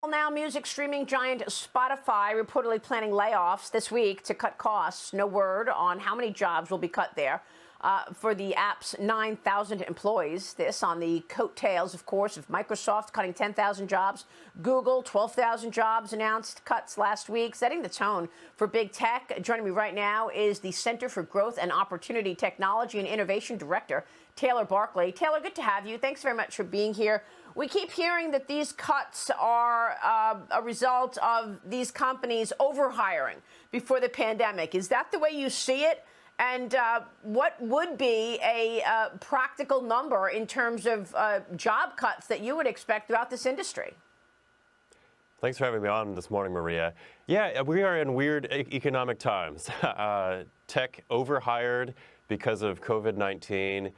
Well, now, music streaming giant Spotify reportedly planning layoffs this week to cut costs. No word on how many jobs will be cut there. For the app's 9,000 employees. This on the coattails, of course, of Microsoft cutting 10,000 jobs. Google, 12,000 jobs announced cuts last week, setting the tone for big tech. Joining me right now is the Center for Growth and Opportunity Technology and Innovation Director, Taylor Barkley. Taylor, good to have you. Thanks very much for being here. We keep hearing that these cuts are a result of these companies overhiring before the pandemic. Is that the way you see it? And what would be a practical number in terms of job cuts that you would expect throughout this industry? Thanks for having me on this morning, Maria. Yeah, we are in weird economic times. Tech overhired because of COVID-19.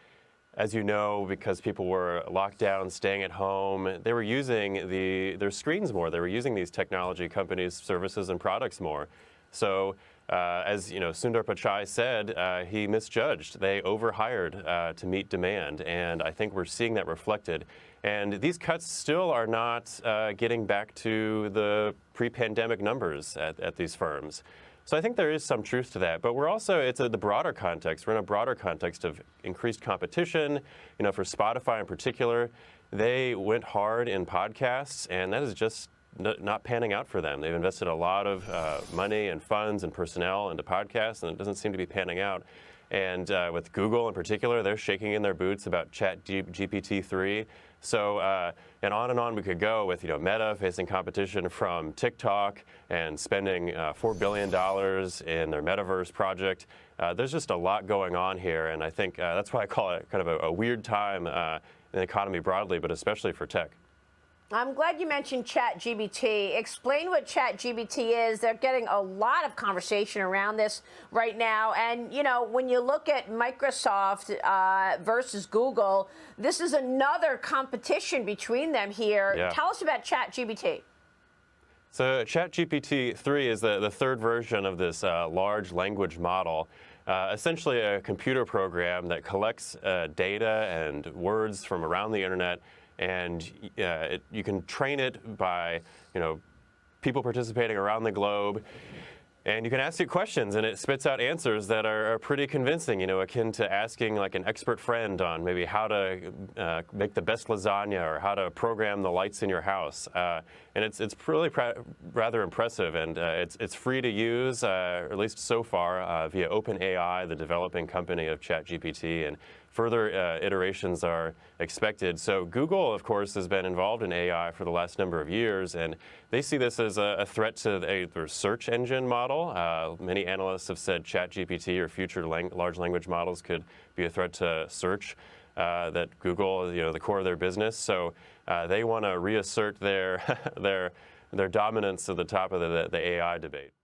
As you know, because people were locked down, staying at home, they were using their screens more. They were using these technology companies' services and products more. So, as you know, Sundar Pichai said, he misjudged. They overhired to meet demand, and I think we're seeing that reflected. And these cuts still are not getting back to the pre-pandemic numbers at these firms. So I think there is some truth to that, but we're also, it's the broader context. We're in a broader context of increased competition. You know, for Spotify in particular, they went hard in podcasts, and that is just not panning out for them. They've invested a lot of money and funds and personnel into podcasts, and it doesn't seem to be panning out. And with Google in particular, they're shaking in their boots about ChatGPT-3. So, and on we could go with, Meta facing competition from TikTok and spending $4 billion in their metaverse project. There's just a lot going on here, and I think that's why I call it kind of a weird time in the economy broadly, but especially for tech. I'm glad you mentioned ChatGPT. Explain what ChatGPT is. They're getting a lot of conversation around this right now. And, when you look at Microsoft versus Google, this is another competition between them here. Yeah. Tell us about ChatGPT. So ChatGPT-3 is the third version of this large language model. Essentially a computer program that collects data and words from around the internet, and you can train it by, people participating around the globe. And you can ask it questions, and it spits out answers that are pretty convincing, akin to asking like an expert friend on maybe how to make the best lasagna or how to program the lights in your house. And it's really rather impressive, and it's free to use, at least so far, via OpenAI, the developing company of ChatGPT, and further iterations are expected. So Google, of course, has been involved in AI for the last number of years, and they see this as a threat to their search engine model. Many analysts have said ChatGPT or future large language models could be a threat to search. That Google is, the core of their business. So they want to reassert their dominance at the top of the AI debate.